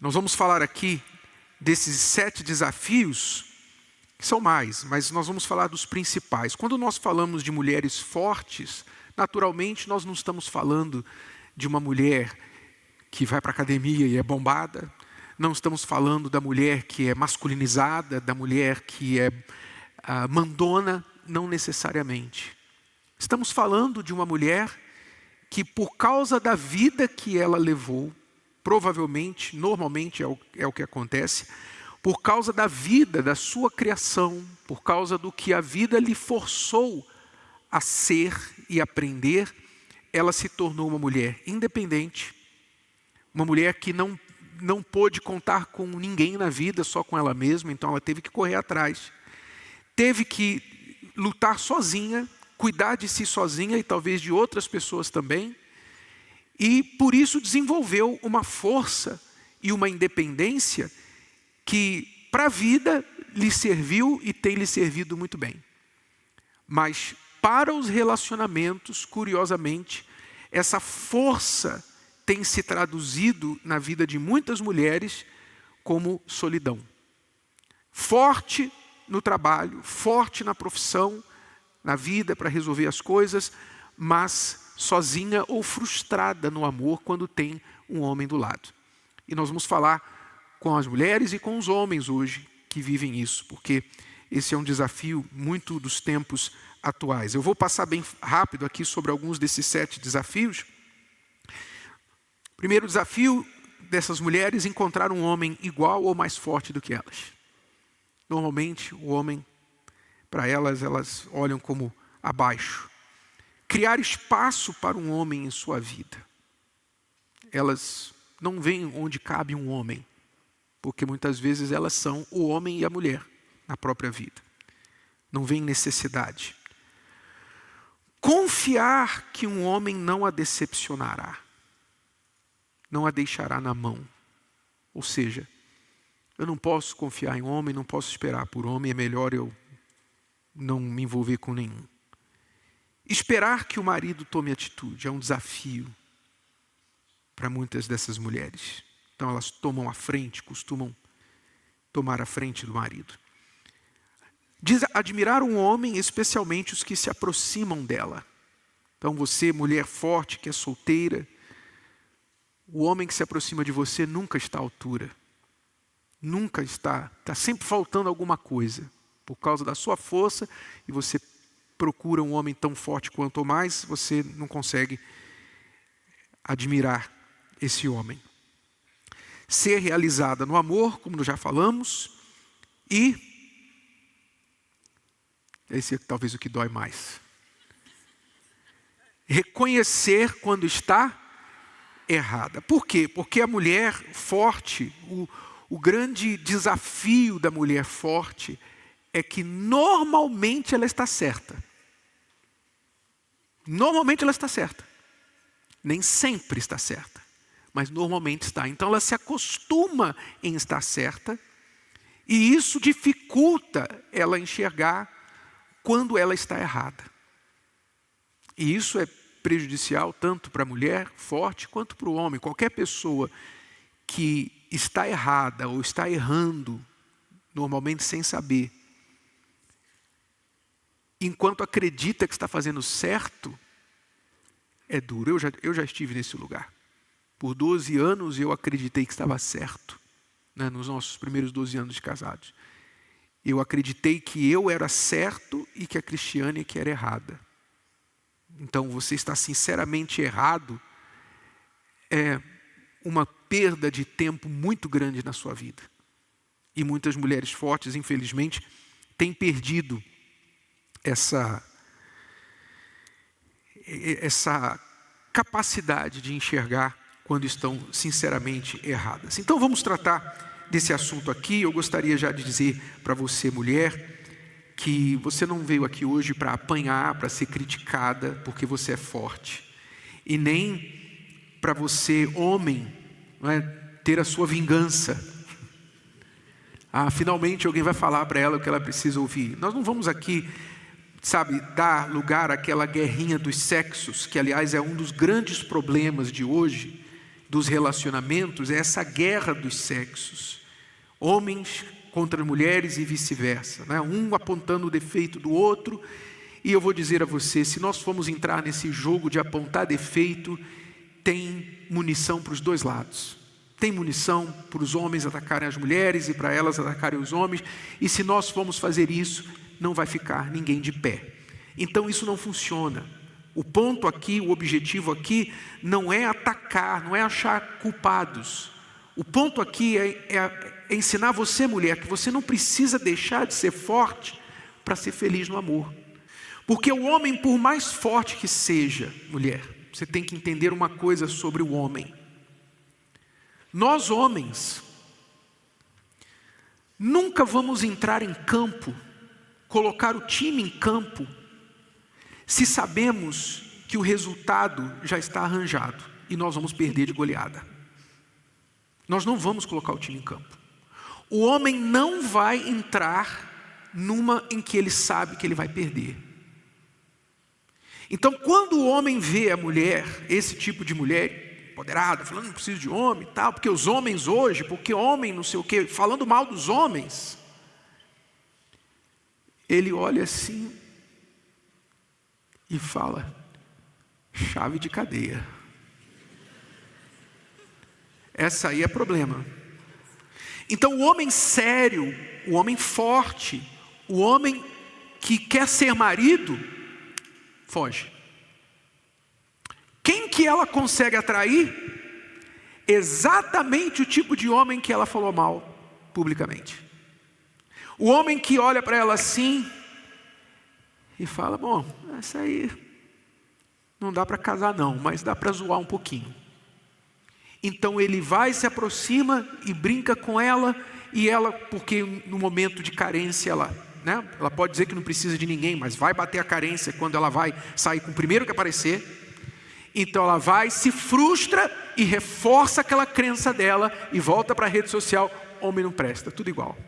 Nós vamos falar aqui desses 7 desafios, que são mais, mas nós vamos falar dos principais. Quando nós falamos de mulheres fortes, naturalmente nós não estamos falando de uma mulher que vai para a academia e é bombada, não estamos falando da mulher que é masculinizada, da mulher que é mandona, não necessariamente. Estamos falando de uma mulher que, por causa da vida que ela levou, provavelmente, normalmente é o que acontece, por causa da vida, da sua criação, por causa do que a vida lhe forçou a ser e aprender, ela se tornou uma mulher independente, uma mulher que não pôde contar com ninguém na vida, só com ela mesma, então ela teve que correr atrás. Teve que lutar sozinha, cuidar de si sozinha e talvez de outras pessoas também. E por isso desenvolveu uma força e uma independência que para a vida lhe serviu e tem lhe servido muito bem. Mas para os relacionamentos, curiosamente, essa força tem se traduzido na vida de muitas mulheres como solidão. Forte no trabalho, forte na profissão, na vida para resolver as coisas, mas sozinha ou frustrada no amor quando tem um homem do lado. E nós vamos falar com as mulheres e com os homens hoje que vivem isso, porque esse é um desafio muito dos tempos atuais. Eu vou passar bem rápido aqui sobre alguns desses 7 desafios. Primeiro desafio dessas mulheres: encontrar um homem igual ou mais forte do que elas. Normalmente o homem, para elas olham como abaixo. Criar espaço para um homem em sua vida. Elas não veem onde cabe um homem, porque muitas vezes elas são o homem e a mulher na própria vida. Não veem necessidade. Confiar que um homem não a decepcionará, não a deixará na mão. Ou seja, eu não posso confiar em homem, não posso esperar por homem, é melhor eu não me envolver com nenhum. Esperar que o marido tome atitude é um desafio para muitas dessas mulheres. Então elas tomam a frente, costumam tomar a frente do marido. Diz admirar um homem, especialmente os que se aproximam dela. Então você, mulher forte, que é solteira, o homem que se aproxima de você nunca está à altura. Nunca está sempre faltando alguma coisa. Por causa da sua força, e você procura um homem tão forte quanto ou mais, você não consegue admirar esse homem. Ser realizada no amor, como nós já falamos, e esse é talvez o que dói mais. Reconhecer quando está errada. Por quê? Porque a mulher forte, o grande desafio da mulher forte é que normalmente ela está certa. Normalmente ela está certa. Nem sempre está certa, mas normalmente está. Então ela se acostuma em estar certa, e isso dificulta ela enxergar quando ela está errada. E isso é prejudicial tanto para a mulher forte quanto para o homem. Qualquer pessoa que está errada ou está errando, normalmente sem saber, enquanto acredita que está fazendo certo, é duro. Eu já estive nesse lugar. Por 12 anos eu acreditei que estava certo, nos nossos primeiros 12 anos de casados. Eu acreditei que eu era certo e que a Cristiane que era errada. Então você está sinceramente errado, é uma perda de tempo muito grande na sua vida. E muitas mulheres fortes, infelizmente, têm perdido essa capacidade de enxergar quando estão sinceramente erradas. Então vamos tratar desse assunto aqui. Eu gostaria já de dizer para você, mulher, que você não veio aqui hoje para apanhar, para ser criticada porque você é forte, e nem para você, homem, ter a sua vingança. Finalmente alguém vai falar para ela o que ela precisa ouvir. Nós não vamos aqui, dar lugar àquela guerrinha dos sexos, que aliás é um dos grandes problemas de hoje, dos relacionamentos é essa guerra dos sexos. Homens contra mulheres e vice-versa, né? Um apontando o defeito do outro. E eu vou dizer a você, se nós formos entrar nesse jogo de apontar defeito, tem munição para os dois lados. Tem munição para os homens atacarem as mulheres e para elas atacarem os homens. E se nós formos fazer isso, não vai ficar ninguém de pé. Então isso não funciona. O ponto aqui, o objetivo aqui, não é atacar, não é achar culpados. O ponto aqui é ensinar você, mulher, que você não precisa deixar de ser forte para ser feliz no amor. Porque o homem, por mais forte que seja, mulher, você tem que entender uma coisa sobre o homem. Nós homens nunca vamos entrar em campo, colocar o time em campo, se sabemos que o resultado já está arranjado e nós vamos perder de goleada. Nós não vamos colocar o time em campo. O homem não vai entrar numa em que ele sabe que ele vai perder. Então, quando o homem vê a mulher, esse tipo de mulher empoderada, falando não preciso de homem e tal, porque os homens hoje, porque homem não sei o quê, falando mal dos homens, ele olha assim e fala, chave de cadeia. Essa aí é problema. Então o homem sério, o homem forte, o homem que quer ser marido, foge. Quem que ela consegue atrair? Exatamente o tipo de homem que ela falou mal publicamente. O homem que olha para ela assim e fala, bom, essa aí não dá para casar não, mas dá para zoar um pouquinho. Então ele vai, se aproxima e brinca com ela, e ela, porque no momento de carência ela pode dizer que não precisa de ninguém, mas vai bater a carência quando ela vai sair com o primeiro que aparecer. Então ela vai, se frustra e reforça aquela crença dela e volta para a rede social, homem não presta, tudo igual.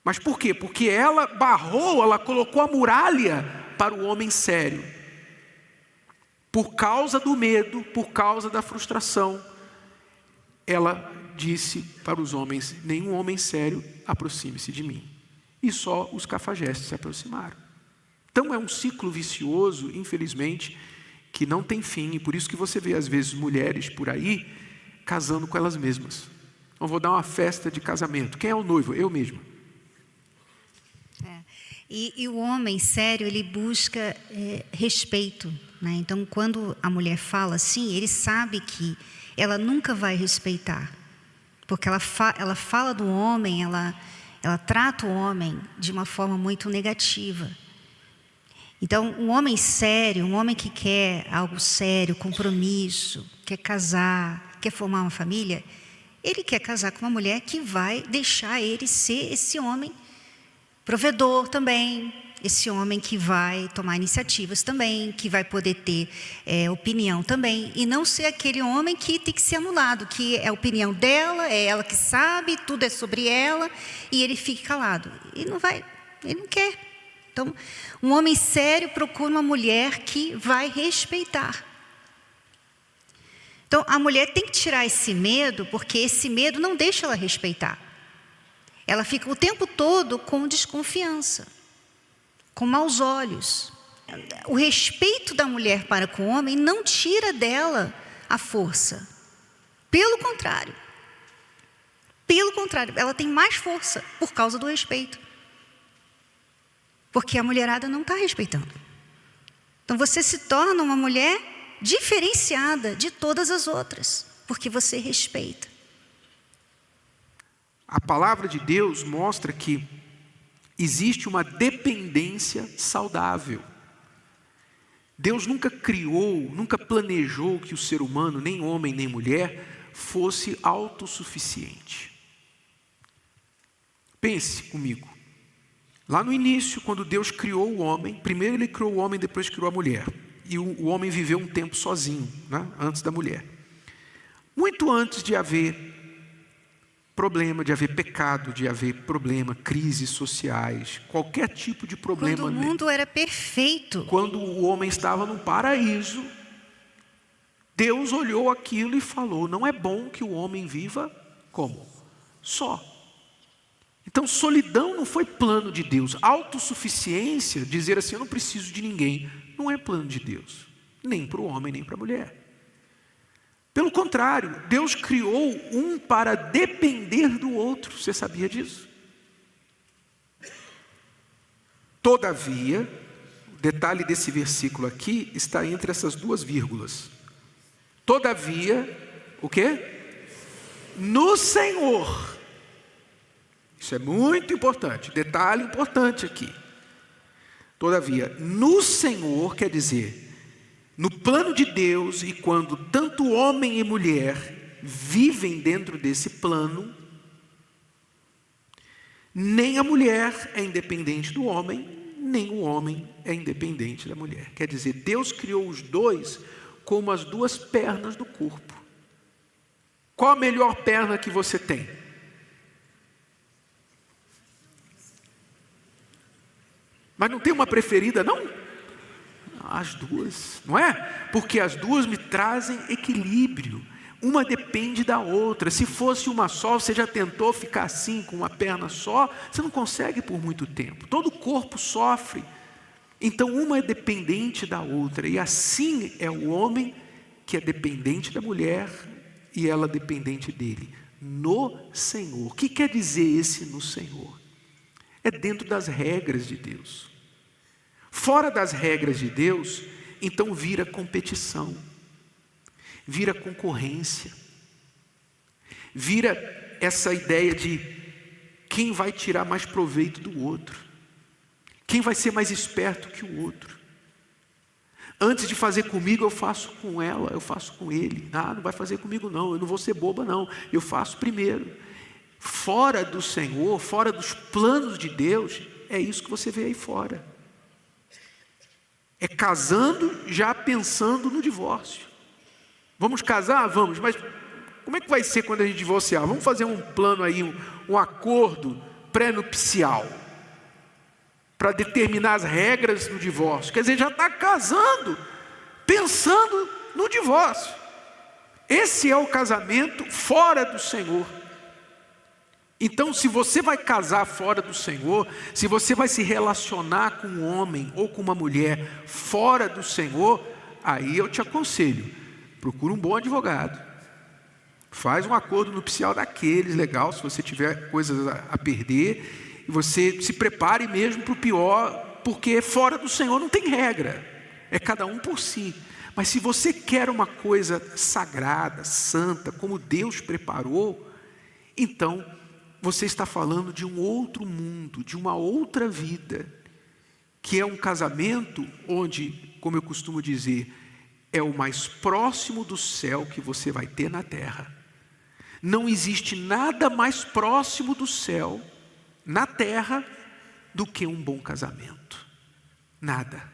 Mas por quê? Porque ela ela colocou a muralha para o homem sério. Por causa do medo, por causa da frustração, ela disse para os homens, nenhum homem sério aproxime-se de mim. E só os cafajestes se aproximaram. Então é um ciclo vicioso, infelizmente, que não tem fim. E por isso que você vê às vezes mulheres por aí casando com elas mesmas. Então vou dar uma festa de casamento. Quem é o noivo? Eu mesma. E o homem sério, ele busca respeito, né? Então, quando a mulher fala assim, ele sabe que ela nunca vai respeitar. Porque ela fala do homem, ela trata o homem de uma forma muito negativa. Então, um homem sério, um homem que quer algo sério, compromisso, quer casar, quer formar uma família, ele quer casar com uma mulher que vai deixar ele ser esse homem provedor também, esse homem que vai tomar iniciativas também, que vai poder ter opinião também, e não ser aquele homem que tem que ser anulado, que é a opinião dela, é ela que sabe, tudo é sobre ela, e ele fica calado. E ele não quer. Então, um homem sério procura uma mulher que vai respeitar. Então, a mulher tem que tirar esse medo, porque esse medo não deixa ela respeitar. Ela fica o tempo todo com desconfiança, com maus olhos. O respeito da mulher para com o homem não tira dela a força. Pelo contrário. Pelo contrário, ela tem mais força por causa do respeito. Porque a mulherada não está respeitando. Então você se torna uma mulher diferenciada de todas as outras, porque você respeita. A palavra de Deus mostra que existe uma dependência saudável. Deus nunca criou, nunca planejou que o ser humano, nem homem nem mulher, fosse autossuficiente. Pense comigo. Lá no início, quando Deus criou o homem, primeiro ele criou o homem, depois criou a mulher. E o homem viveu um tempo sozinho, né, antes da mulher. Muito antes de haver problema, de haver pecado, de haver problema, crises sociais, qualquer tipo de problema. Quando o mundo era perfeito. Quando o homem estava no paraíso, Deus olhou aquilo e falou: não é bom que o homem viva como? Só. Então, solidão não foi plano de Deus. Autossuficiência, dizer assim, eu não preciso de ninguém, não é plano de Deus. Nem para o homem, nem para a mulher. Pelo contrário, Deus criou um para depender do outro. Você sabia disso? Todavia, o detalhe desse versículo aqui está entre essas duas vírgulas. Todavia, o quê? No Senhor. Isso é muito importante, detalhe importante aqui. Todavia, no Senhor quer dizer, no plano de Deus, e quando tanto homem e mulher vivem dentro desse plano, nem a mulher é independente do homem, nem o homem é independente da mulher. Quer dizer, Deus criou os dois como as duas pernas do corpo. Qual a melhor perna que você tem? Mas não tem uma preferida, não? As duas, não é? Porque as duas me trazem equilíbrio. Uma depende da outra. Se fosse uma só, você já tentou ficar assim, com uma perna só? Você não consegue por muito tempo. Todo o corpo sofre. Então, uma é dependente da outra. E assim é o homem que é dependente da mulher e ela dependente dele. No Senhor. O que quer dizer esse no Senhor? É dentro das regras de Deus. Fora das regras de Deus, então vira competição, vira concorrência, vira essa ideia de quem vai tirar mais proveito do outro, quem vai ser mais esperto que o outro. Antes de fazer comigo, eu faço com ela, eu faço com ele. Não vai fazer comigo não, eu não vou ser boba não, eu faço primeiro. Fora do Senhor, fora dos planos de Deus, é isso que você vê aí fora. É casando já pensando no divórcio. Vamos casar? Vamos, mas como é que vai ser quando a gente divorciar? Vamos fazer um plano aí, um acordo pré-nupcial para determinar as regras do divórcio. Quer dizer, já está casando, pensando no divórcio. Esse é o casamento fora do Senhor. Então, se você vai casar fora do Senhor, se você vai se relacionar com um homem ou com uma mulher fora do Senhor, aí eu te aconselho, procura um bom advogado, faz um acordo nupcial daqueles, legal, se você tiver coisas a perder, e você se prepare mesmo para o pior, porque fora do Senhor não tem regra, é cada um por si. Mas se você quer uma coisa sagrada, santa, como Deus preparou, então você está falando de um outro mundo, de uma outra vida, que é um casamento onde, como eu costumo dizer, é o mais próximo do céu que você vai ter na terra. Não existe nada mais próximo do céu, na terra, do que um bom casamento. Nada.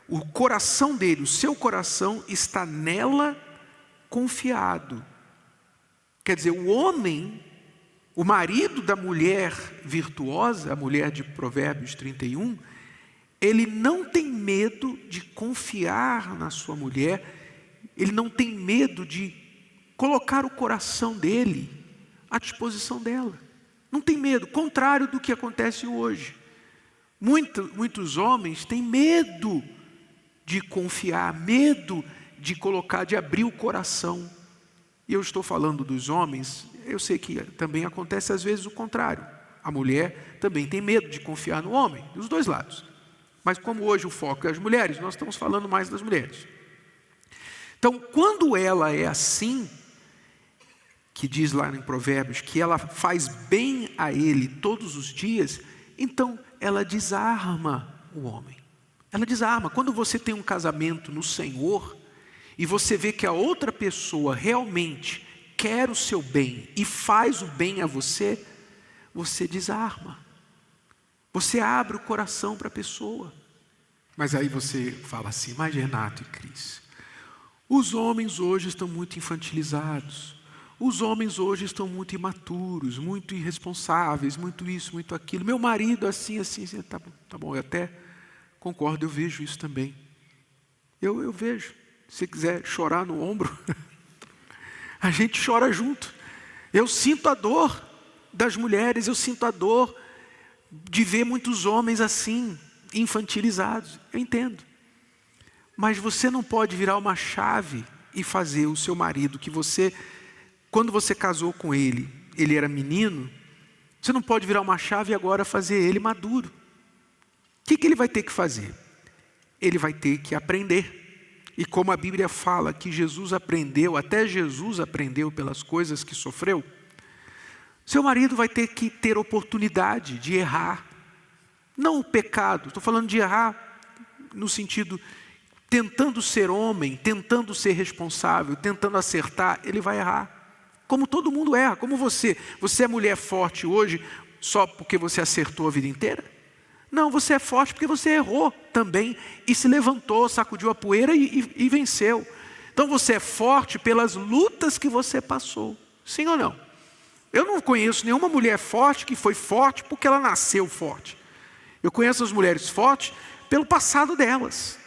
O coração dele, o seu coração está nela confiado. Quer dizer, o homem, o marido da mulher virtuosa, a mulher de Provérbios 31, ele não tem medo de confiar na sua mulher, ele não tem medo de colocar o coração dele à disposição dela. Não tem medo, contrário do que acontece hoje. Muitos homens têm medo de confiar, medo de colocar, de abrir o coração. E eu estou falando dos homens, eu sei que também acontece às vezes o contrário. A mulher também tem medo de confiar no homem, dos dois lados. Mas como hoje o foco é as mulheres, nós estamos falando mais das mulheres. Então, quando ela é assim, que diz lá em Provérbios, que ela faz bem a ele todos os dias, então ela desarma o homem. Ela desarma. Quando você tem um casamento no Senhor, e você vê que a outra pessoa realmente quer o seu bem e faz o bem a você, você desarma. Você abre o coração para a pessoa. Mas aí você fala assim, mas Renato e Cris, os homens hoje estão muito infantilizados. Os homens hoje estão muito imaturos, muito irresponsáveis, muito isso, muito aquilo. Meu marido assim, assim, tá bom, eu até concordo, eu vejo isso também. Eu vejo. Se você quiser chorar no ombro, a gente chora junto. Eu sinto a dor das mulheres, eu sinto a dor de ver muitos homens assim, infantilizados. Eu entendo. Mas você não pode virar uma chave e fazer o seu marido, que você, quando você casou com ele, ele era menino, você não pode virar uma chave e agora fazer ele maduro. O que ele vai ter que fazer? Ele vai ter que aprender. E como a Bíblia fala que Jesus aprendeu, até Jesus aprendeu pelas coisas que sofreu, seu marido vai ter que ter oportunidade de errar. Não o pecado, estou falando de errar no sentido, tentando ser homem, tentando ser responsável, tentando acertar, ele vai errar. Como todo mundo erra, como você. Você é mulher forte hoje só porque você acertou a vida inteira? Não, você é forte porque você errou também e se levantou, sacudiu a poeira e venceu. Então você é forte pelas lutas que você passou. Sim ou não? Eu não conheço nenhuma mulher forte que foi forte porque ela nasceu forte. Eu conheço as mulheres fortes pelo passado delas.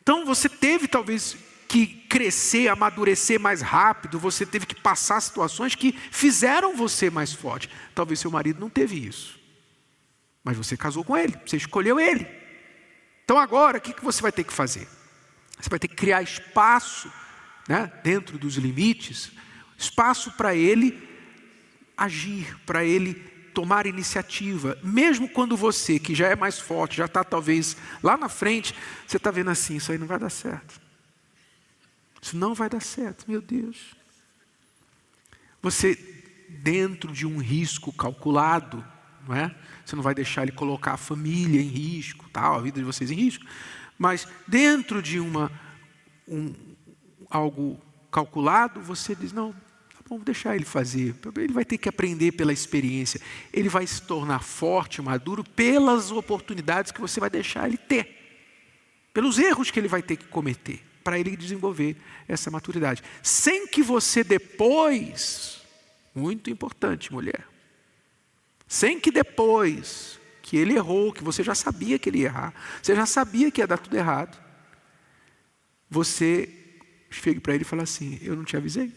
Então você teve talvez que crescer, amadurecer mais rápido, você teve que passar situações que fizeram você mais forte. Talvez seu marido não teve isso. Mas você casou com ele, você escolheu ele. Então agora, o que você vai ter que fazer? Você vai ter que criar espaço, né, dentro dos limites, espaço para ele agir, para ele tomar iniciativa. Mesmo quando você, que já é mais forte, já está talvez lá na frente, você está vendo assim, isso aí não vai dar certo. Isso não vai dar certo, meu Deus. Você, dentro de um risco calculado, não é? Você não vai deixar ele colocar a família em risco, tal, a vida de vocês em risco, mas dentro de algo calculado, você diz, não, tá bom, vou deixar ele fazer. Ele vai ter que aprender pela experiência. Ele vai se tornar forte, maduro, pelas oportunidades que você vai deixar ele ter. Pelos erros que ele vai ter que cometer, para ele desenvolver essa maturidade. Sem que você depois, muito importante, mulher, sem que depois que ele errou, que você já sabia que ele ia errar, você já sabia que ia dar tudo errado, você chega para ele e fala assim, eu não te avisei?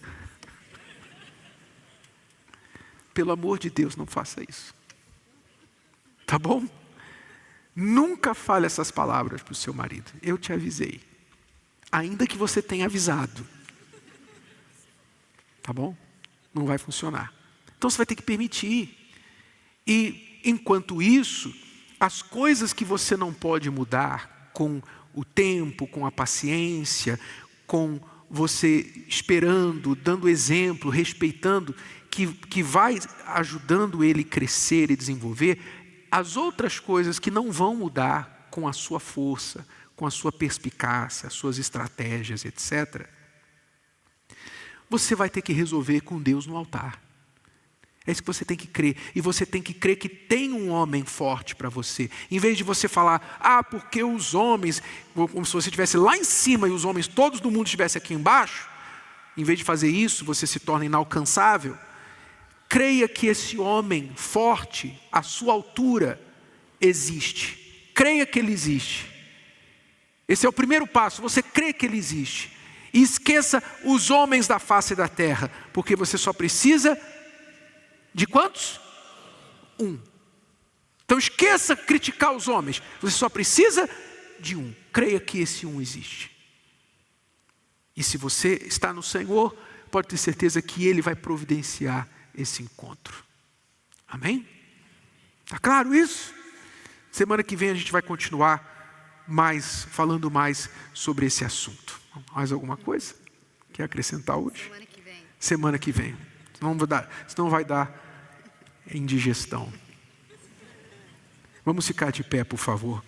Pelo amor de Deus, não faça isso. Tá bom? Nunca fale essas palavras para o seu marido. Eu te avisei. Ainda que você tenha avisado. Tá bom? Não vai funcionar. Então você vai ter que permitir. E enquanto isso, as coisas que você não pode mudar com o tempo, com a paciência, com você esperando, dando exemplo, respeitando, que vai ajudando ele crescer e desenvolver, as outras coisas que não vão mudar com a sua força, com a sua perspicácia, as suas estratégias, etc., você vai ter que resolver com Deus no altar. É isso que você tem que crer. E você tem que crer que tem um homem forte para você. Em vez de você falar, porque os homens, como se você estivesse lá em cima e os homens todos do mundo estivessem aqui embaixo, em vez de fazer isso, você se torna inalcançável. Creia que esse homem forte, à sua altura, existe. Creia que ele existe. Esse é o primeiro passo, você crê que ele existe. E esqueça os homens da face da terra, porque você só precisa de quantos? Um. Então esqueça criticar os homens. Você só precisa de um. Creia que esse um existe. E se você está no Senhor, pode ter certeza que Ele vai providenciar esse encontro. Amém? Está claro isso? Semana que vem a gente vai continuar falando mais sobre esse assunto. Mais alguma coisa? Quer acrescentar hoje? Semana que vem. Semana que vem. Senão vai dar indigestão. Vamos ficar de pé, por favor.